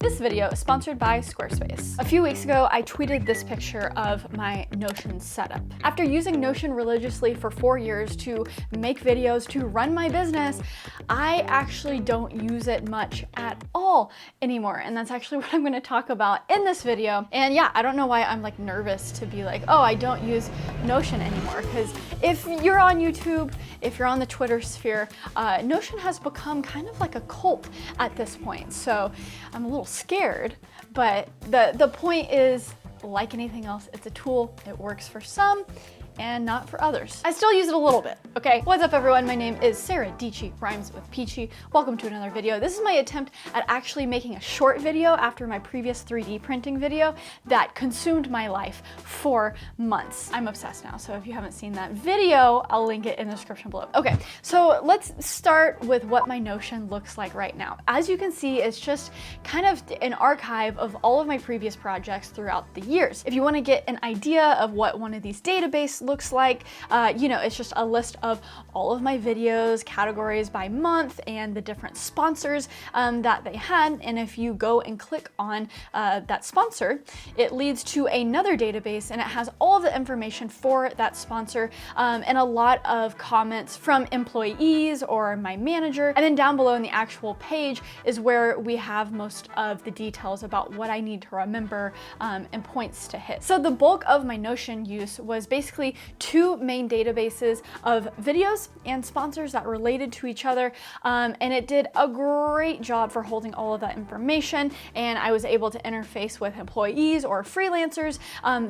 This video is sponsored by Squarespace. A few weeks ago, I tweeted this picture of my Notion setup. After using Notion religiously for 4 years to make videos, to run my business, I actually don't use it much at all anymore. And that's actually what I'm gonna talk about in this video. And yeah, I don't know why I'm like nervous to be like, oh, I don't use Notion anymore. Because if you're on YouTube, if you're on the Twitter sphere, Notion has become kind of like a cult at this point. So I'm a little scared, but the point is, like anything else, it's a tool. It works for some and not for others. I still use it a little bit, okay? What's up everyone? My name is Sarah Dici, rhymes with Peachy. Welcome to another video. This is my attempt at actually making a short video after my previous 3D printing video that consumed my life for months. I'm obsessed now, so if you haven't seen that video, I'll link it in the description below. Okay, so let's start with what my Notion looks like right now. As you can see, it's just kind of an archive of all of my previous projects throughout the years. If you want to get an idea of what one of these databases looks like, it's just a list of all of my videos, categories by month, and the different sponsors that they had. And if you go and click on that sponsor, it leads to another database and it has all of the information for that sponsor and a lot of comments from employees or my manager. And then down below in the actual page is where we have most of the details about what I need to remember and points to hit. So the bulk of my Notion use was basically two main databases of videos and sponsors that related to each other. And it did a great job for holding all of that information. And I was able to interface with employees or freelancers.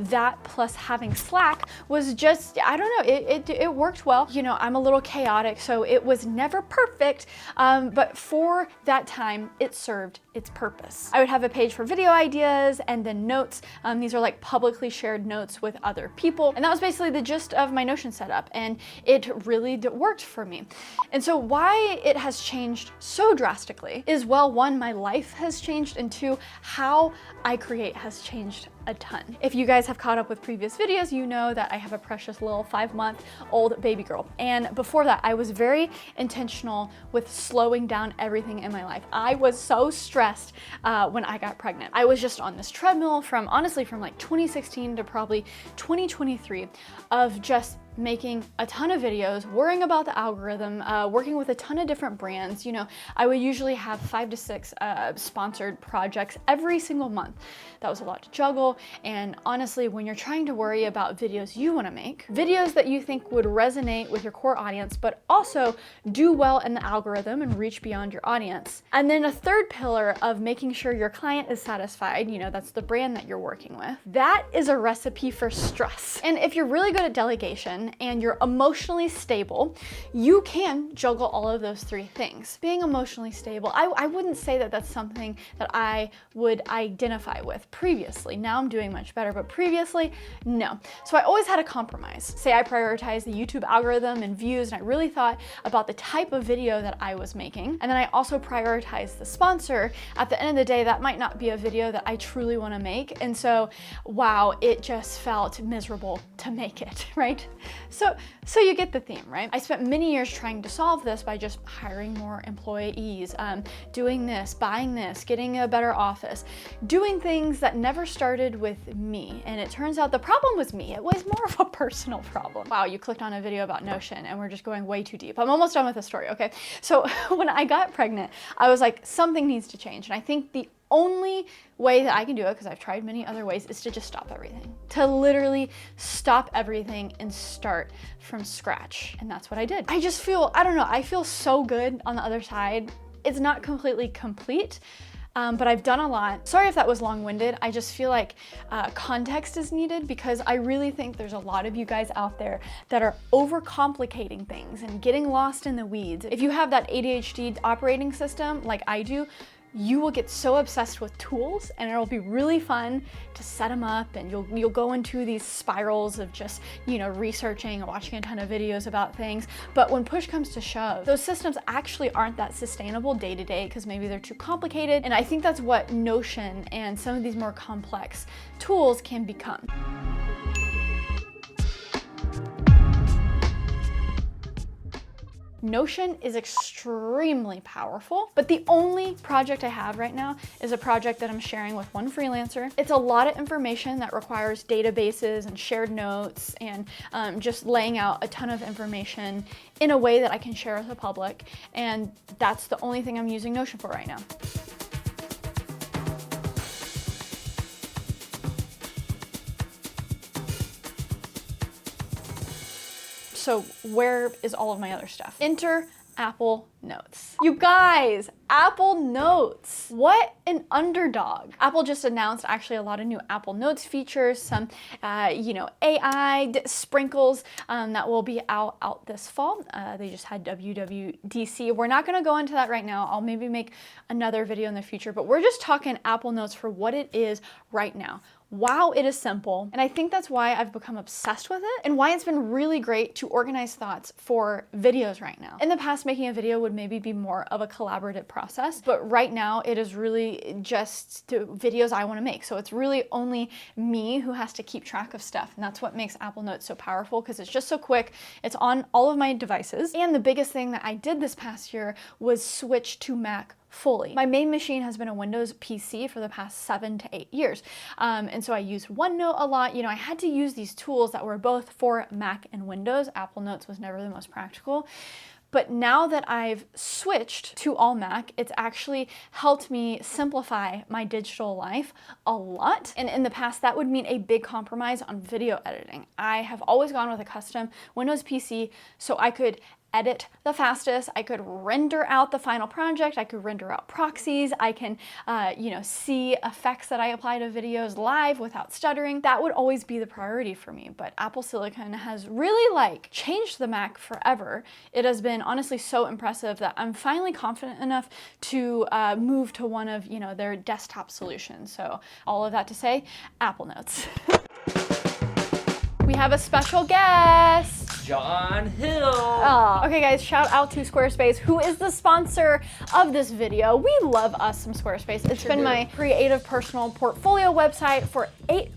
That plus having Slack was just, I don't know, it worked well. You know, I'm a little chaotic, so it was never perfect. But for that time, it served its purpose. I would have a page for video ideas and then notes. These are like publicly shared notes with other people. And that was basically the gist of my Notion setup, and it really worked for me. And so why it has changed so drastically is, well, one, my life has changed, and two, how I create has changed a ton. If you guys have caught up with previous videos, you know that I have a precious little 5-month-old baby girl. And before that, I was very intentional with slowing down everything in my life. I was so stressed when I got pregnant. I was just on this treadmill honestly from like 2016 to probably 2023 of just making a ton of videos, worrying about the algorithm, working with a ton of different brands. You know, I would usually have 5 to 6 sponsored projects every single month. That was a lot to juggle. And honestly, when you're trying to worry about videos you want to make, videos that you think would resonate with your core audience, but also do well in the algorithm and reach beyond your audience. And then a third pillar of making sure your client is satisfied, you know, that's the brand that you're working with. That is a recipe for stress. And if you're really good at delegation and you're emotionally stable, you can juggle all of those three things. Being emotionally stable, I wouldn't say that that's something that I would identify with previously. Now I'm doing much better, but previously, no. So I always had a compromise. Say I prioritized the YouTube algorithm and views, and I really thought about the type of video that I was making. And then I also prioritized the sponsor. At the end of the day, that might not be a video that I truly want to make. And so, wow, it just felt miserable to make it, right? So you get the theme, right? I spent many years trying to solve this by just hiring more employees, doing this, buying this, getting a better office, doing things that never started with me. And it turns out the problem was me. It was more of a personal problem. Wow, you clicked on a video about Notion and we're just going way too deep. I'm almost done with the story, okay? So when I got pregnant, I was like, something needs to change. And I think the only way that I can do it, because I've tried many other ways, is to just stop everything. To literally stop everything and start from scratch. And that's what I did. I just feel, I don't know, I feel so good on the other side. It's not completely complete, but I've done a lot. Sorry if that was long-winded. I just feel like context is needed, because I really think there's a lot of you guys out there that are overcomplicating things and getting lost in the weeds. If you have that ADHD operating system like I do, you will get so obsessed with tools, and it'll be really fun to set them up, and you'll go into these spirals of just, you know, researching and watching a ton of videos about things. But when push comes to shove, those systems actually aren't that sustainable day to day, because maybe they're too complicated. And I think that's what Notion and some of these more complex tools can become. Notion is extremely powerful, but the only project I have right now is a project that I'm sharing with one freelancer. It's a lot of information that requires databases and shared notes and just laying out a ton of information in a way that I can share with the public. And that's the only thing I'm using Notion for right now. So where is all of my other stuff? Enter Apple Notes. You guys, Apple Notes. What an underdog. Apple just announced actually a lot of new Apple Notes features, some, AI sprinkles that will be out this fall. They just had WWDC. We're not gonna go into that right now. I'll maybe make another video in the future, but we're just talking Apple Notes for what it is right now. Wow, it is simple. And I think that's why I've become obsessed with it and why it's been really great to organize thoughts for videos right now. In the past, making a video would maybe be more of a collaborative process, but right now it is really just the videos I wanna make. So it's really only me who has to keep track of stuff. And that's what makes Apple Notes so powerful because it's just so quick. It's on all of my devices. And the biggest thing that I did this past year was switch to Mac fully. My main machine has been a Windows PC for the past 7 to 8 years. And so I used OneNote a lot. I had to use these tools that were both for Mac and Windows. Apple Notes was never the most practical. But now that I've switched to all Mac, it's actually helped me simplify my digital life a lot. And in the past, that would mean a big compromise on video editing. I have always gone with a custom Windows PC so I could edit the fastest, I could render out the final project, I could render out proxies, I can see effects that I apply to videos live without stuttering. That would always be the priority for me, but Apple Silicon has really changed the Mac forever. It has been honestly so impressive that I'm finally confident enough to move to one of their desktop solutions. So all of that to say, Apple Notes. We have a special guest. John Hill. Oh, okay guys, shout out to Squarespace, who is the sponsor of this video. We love us some Squarespace. It's been my creative personal portfolio website for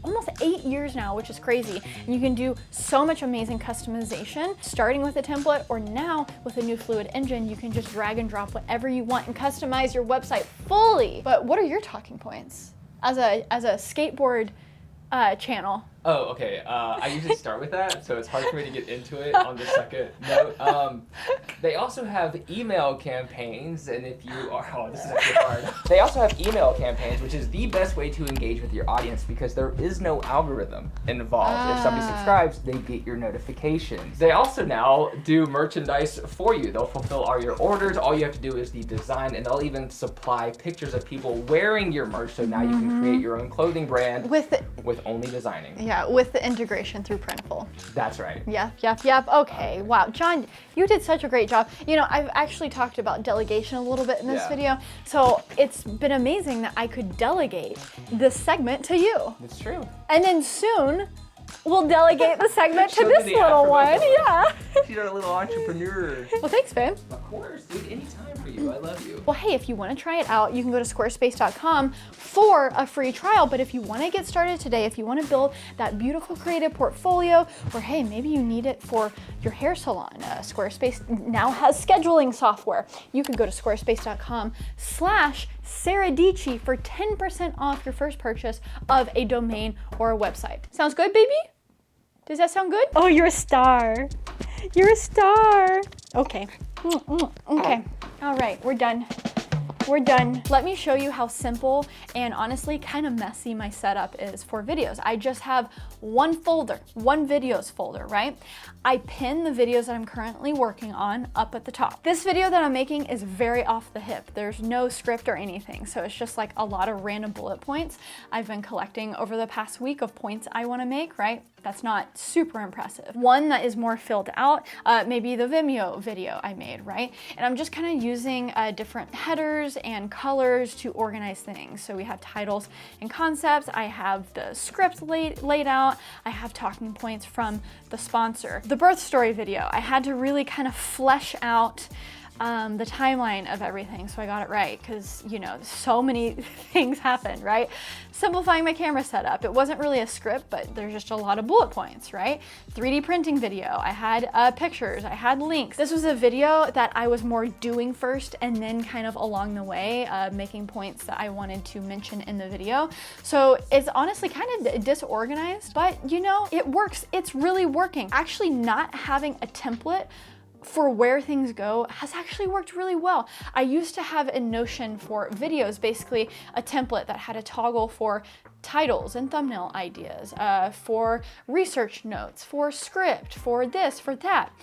almost 8 years now, which is crazy. And you can do so much amazing customization, starting with a template or now with a new Fluid engine, you can just drag and drop whatever you want and customize your website fully. But what are your talking points as a skateboard channel? Oh, okay. I usually start with that, so it's hard for me to get into it on the second note. They also have email campaigns, and if you are, this is actually hard. They also have email campaigns, which is the best way to engage with your audience because there is no algorithm involved. If somebody subscribes, they get your notifications. They also now do merchandise for you. They'll fulfill all your orders. All you have to do is the design, and they'll even supply pictures of people wearing your merch, so now you can create your own clothing brand with only designing. Yeah, with the integration through Printful. That's right. Yep. Okay, wow. John, you did such a great job. I've actually talked about delegation a little bit in this video, so it's been amazing that I could delegate this segment to you. It's true. And then soon, we'll delegate the segment to this little one. Yeah. You're a little entrepreneur. Well, thanks, babe. Of course, dude. Anytime for you. I love you. Well, hey, if you want to try it out, you can go to squarespace.com for a free trial. But if you want to get started today, if you want to build that beautiful creative portfolio, or hey, maybe you need it for your hair salon, Squarespace now has scheduling software. You can go to squarespace.com/Saradici for 10% off your first purchase of a domain or a website. Sounds good, baby? Does that sound good? Oh, you're a star. You're a star. Okay. Okay. All right, we're done. We're done. Let me show you how simple and honestly kind of messy my setup is for videos. I just have one folder, one videos folder, right? I pin the videos that I'm currently working on up at the top. This video that I'm making is very off the hip. There's no script or anything. So it's just like a lot of random bullet points I've been collecting over the past week of points I want to make, right? That's not super impressive. One that is more filled out, maybe the Vimeo video I made, right? And I'm just kind of using different headers and colors to organize things. So we have titles and concepts. I have the script laid out. I have talking points from the sponsor. The birth story video, I had to really kind of flesh out the timeline of everything so I got it right, because, you know, so many things happen, right? Simplifying my camera setup. It wasn't really a script, but there's just a lot of bullet points, right? 3D printing video. I had pictures, I had links. This was a video that I was more doing first and then kind of along the way making points that I wanted to mention in the video. So it's honestly kind of disorganized, but you know, it works. It's really working. Actually, not having a template for where things go has actually worked really well. I used to have in Notion for videos, basically a template that had a toggle for titles and thumbnail ideas, for research notes, for script, for this, for that.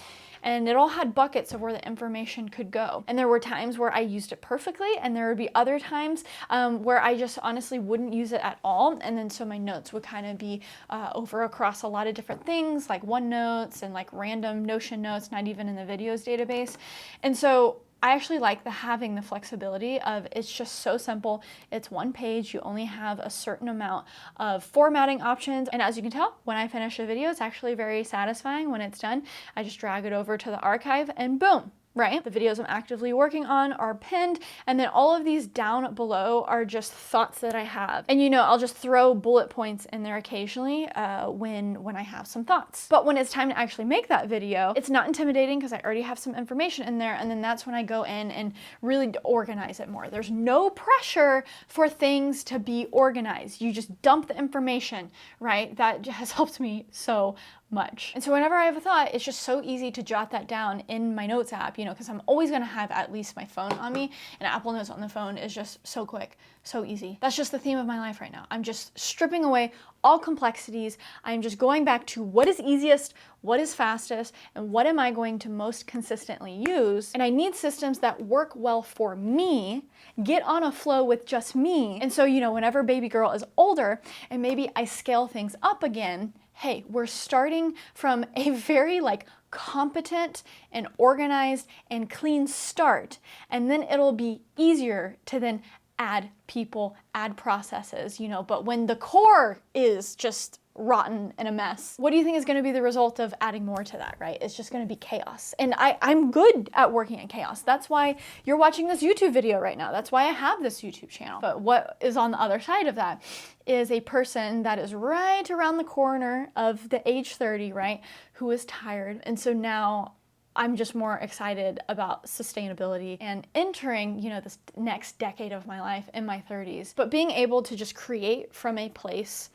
And it all had buckets of where the information could go. And there were times where I used it perfectly, and there would be other times where I just honestly wouldn't use it at all. And then so my notes would kind of be over across a lot of different things, like OneNotes and like random Notion notes, not even in the videos database. And so I actually like having the flexibility of it's just so simple. It's one page. You only have a certain amount of formatting options. And as you can tell, when I finish a video, it's actually very satisfying when it's done. I just drag it over to the archive and boom, right? The videos I'm actively working on are pinned, and then all of these down below are just thoughts that I have. And you know, I'll just throw bullet points in there occasionally when I have some thoughts. But when it's time to actually make that video, it's not intimidating because I already have some information in there, and then that's when I go in and really organize it more. There's no pressure for things to be organized. You just dump the information, right? That has helped me so much. And so whenever I have a thought, it's just so easy to jot that down in my notes app, you know, because I'm always going to have at least my phone on me, and Apple Notes on the phone is just so quick, so easy. That's just the theme of my life right now. I'm just stripping away all complexities. I'm just going back to what is easiest, what is fastest, and what am I going to most consistently use. And I need systems that work well for me, get on a flow with just me. And so, you know, whenever baby girl is older and maybe I scale things up again, hey, we're starting from a very like competent and organized and clean start. And then it'll be easier to then add people, add processes, you know, but when the core is just rotten and a mess, what do you think is going to be the result of adding more to that, right? It's just going to be chaos. And I'm good at working in chaos. That's why you're watching this YouTube video right now. That's why I have this YouTube channel. But what is on the other side of that is a person that is right around the corner of the age 30, right, who is tired. And so now I'm just more excited about sustainability and entering, you know, this next decade of my life in my 30s. But being able to just create from a place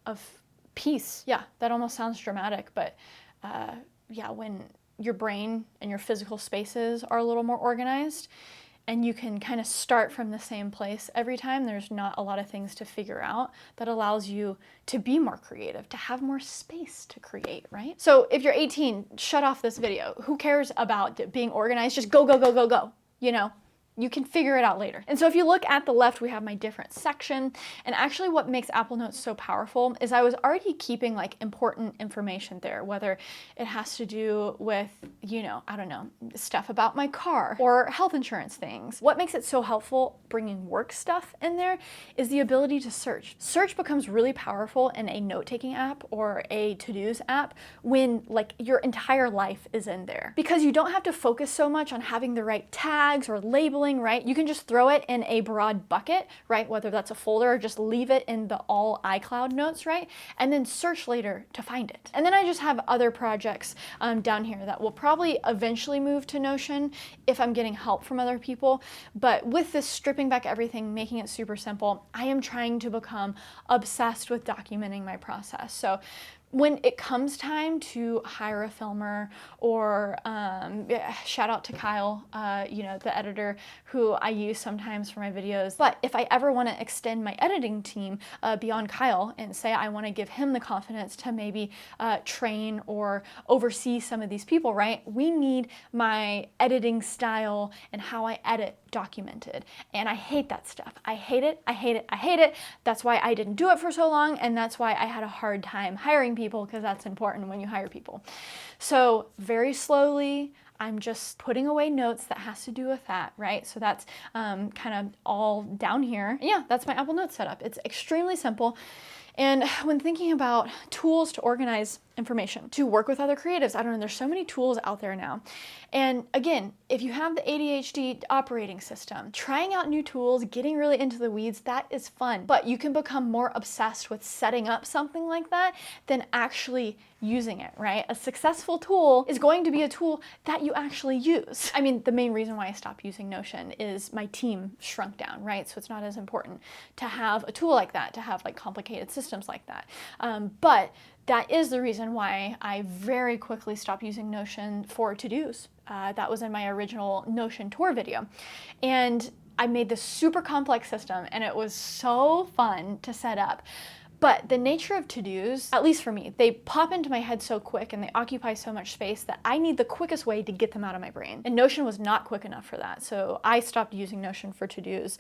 of peace. Yeah, that almost sounds dramatic, but yeah, when your brain and your physical spaces are a little more organized and you can kind of start from the same place every time, there's not a lot of things to figure out, that allows you to be more creative, to have more space to create, right? So if you're 18, shut off this video. Who cares about being organized? Just go, go, go, go, go, you know? You can figure it out later. And so if you look at the left, we have my different section. And actually what makes Apple Notes so powerful is I was already keeping like important information there, whether it has to do with, you know, I don't know, stuff about my car or health insurance things. What makes it so helpful bringing work stuff in there is the ability to search. Search becomes really powerful in a note-taking app or a to-dos app when like your entire life is in there, because you don't have to focus so much on having the right tags or labeling, right? You can just throw it in a broad bucket, right? Whether that's a folder or just leave it in the all iCloud notes, right? And then search later to find it. And then I just have other projects down here that will probably eventually move to Notion if I'm getting help from other people. But with this stripping back everything, making it super simple, I am trying to become obsessed with documenting my process. So when it comes time to hire a filmer or shout out to Kyle, you know, the editor who I use sometimes for my videos. But if I ever want to extend my editing team beyond Kyle and say I want to give him the confidence to maybe train or oversee some of these people, right? We need my editing style and how I edit documented. And I hate that stuff. I hate it. I hate it. I hate it. That's why I didn't do it for so long. And that's why I had a hard time hiring people, because that's important when you hire people. So very slowly, I'm just putting away notes that has to do with that, right? So that's kind of all down here. Yeah, that's my Apple Notes setup. It's extremely simple. And when thinking about tools to organize information, to work with other creatives. I don't know, there's so many tools out there now. And again, if you have the ADHD operating system, trying out new tools, getting really into the weeds, that is fun. But you can become more obsessed with setting up something like that than actually using it, right? A successful tool is going to be a tool that you actually use. I mean, the main reason why I stopped using Notion is my team shrunk down, right? So it's not as important to have a tool like that, to have like complicated systems like that. But that is the reason why I very quickly stopped using Notion for to-dos. That was in my original Notion tour video. And I made this super complex system and it was so fun to set up. But the nature of to-dos, at least for me, they pop into my head so quick and they occupy so much space that I need the quickest way to get them out of my brain. And Notion was not quick enough for that. So I stopped using Notion for to-dos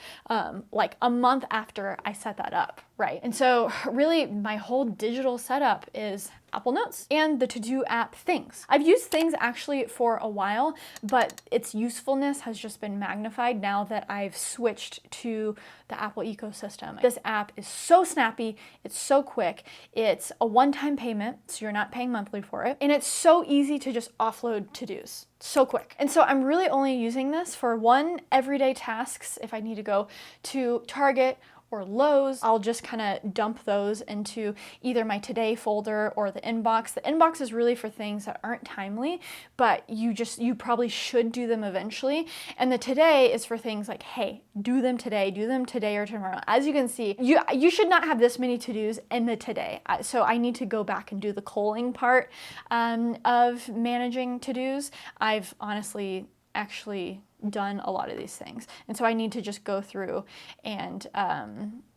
like a month after I set that up, right? And so really my whole digital setup is Apple Notes and the to-do app Things. I've used Things actually for a while, but its usefulness has just been magnified now that I've switched to the Apple ecosystem. This app is so snappy, it's so quick, it's a one-time payment, so you're not paying monthly for it, and it's so easy to just offload to-dos. So quick. And so I'm really only using this for one, everyday tasks. If I need to go to Target or Lowe's, I'll just kind of dump those into either my today folder or the inbox. The inbox is really for things that aren't timely, but you probably should do them eventually. And the today is for things like, hey, do them today or tomorrow. As you can see, you should not have this many to-dos in the today. So I need to go back and do the culling part of managing to-dos. I've honestly actually done a lot of these things. And so I need to just go through and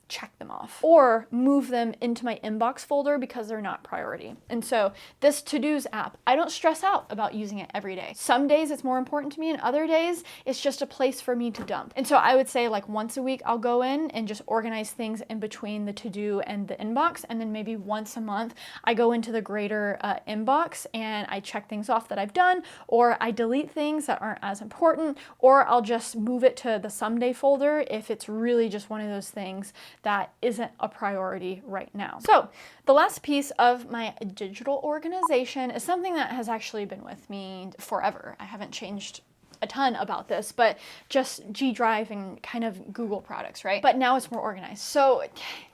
check them off or move them into my inbox folder because they're not priority. And so this to-dos app, I don't stress out about using it every day. Some days it's more important to me and other days it's just a place for me to dump. And so I would say like once a week I'll go in and just organize things in between the to-do and the inbox. And then maybe once a month I go into the greater inbox and I check things off that I've done, or I delete things that aren't as important, or I'll just move it to the someday folder if it's really just one of those things that isn't a priority right now. So the last piece of my digital organization is something that has actually been with me forever. I haven't changed a ton about this, but just G Drive and kind of Google products, right? But now it's more organized. So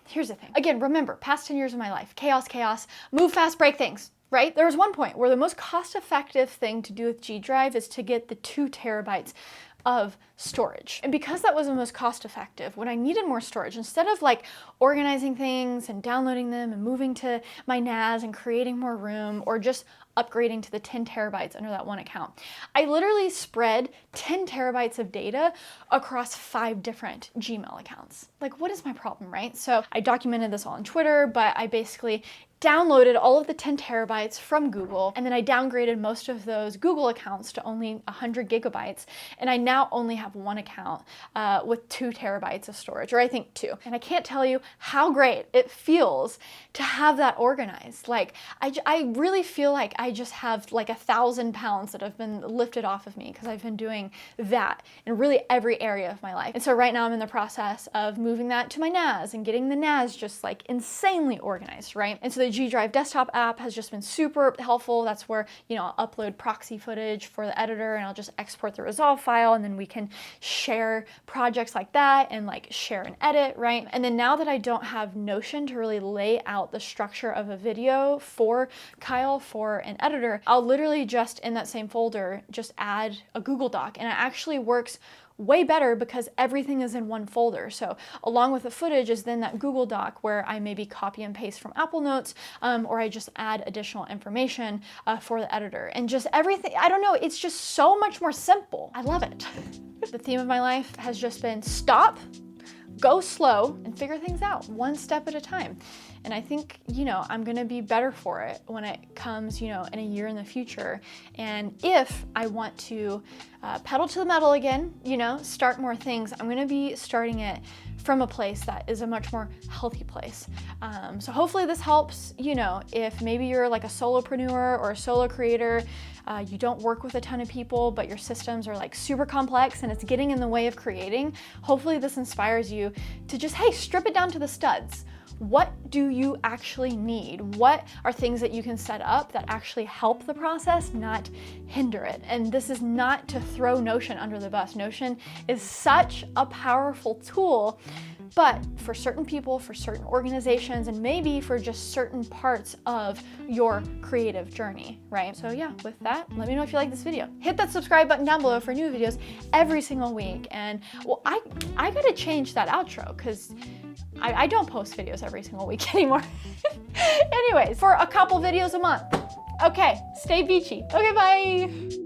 here's the thing. Again, remember, past 10 years of my life, chaos, move fast, break things. Right? There was one point where the most cost-effective thing to do with G Drive is to get the 2 terabytes of storage. And because that was the most cost-effective, when I needed more storage, instead of like organizing things and downloading them and moving to my NAS and creating more room or just upgrading to the 10 terabytes under that one account, I literally spread 10 terabytes of data across 5 different Gmail accounts. Like, what is my problem, right? So I documented this all on Twitter, but I basically downloaded all of the 10 terabytes from Google, and then I downgraded most of those Google accounts to only 100 gigabytes, and I now only have one account with 2 terabytes of storage, or I think 2. And I can't tell you how great it feels to have that organized. Like, I really feel like I just have like 1,000 pounds that have been lifted off of me because I've been doing that in really every area of my life. And so right now I'm in the process of moving that to my NAS and getting the NAS just like insanely organized, right? And so the G Drive desktop app has just been super helpful. That's where, you know, I'll upload proxy footage for the editor and I'll just export the resolve file, and then we can share projects like that and like share and edit, right? And then now that I don't have Notion to really lay out the structure of a video for Kyle for an editor, I'll literally just in that same folder just add a Google Doc, and it actually works way better because everything is in one folder. So along with the footage is then that Google Doc where I maybe copy and paste from Apple Notes, or I just add additional information for the editor. And just everything, I don't know, it's just so much more simple. I love it. The theme of my life has just been stop, go slow, and figure things out one step at a time. And I think, you know, I'm gonna be better for it when it comes, you know, in a year in the future. And if I want to pedal to the metal again, you know, start more things, I'm gonna be starting it from a place that is a much more healthy place. So hopefully this helps, you know, if maybe you're like a solopreneur or a solo creator, you don't work with a ton of people, but your systems are like super complex and it's getting in the way of creating. Hopefully this inspires you to just, hey, strip it down to the studs. what do you actually need? What are things that you can set up that actually help the process, not hinder it? And this is not to throw Notion under the bus. Notion is such a powerful tool, but for certain people, for certain organizations, and maybe for just certain parts of your creative journey, right? So yeah, with that, let me know if you like this video. Hit that subscribe button down below for new videos every single week. And well, I gotta change that outro because I don't post videos every single week anymore. Anyways, for a couple videos a month. Okay, stay beachy. Okay, bye.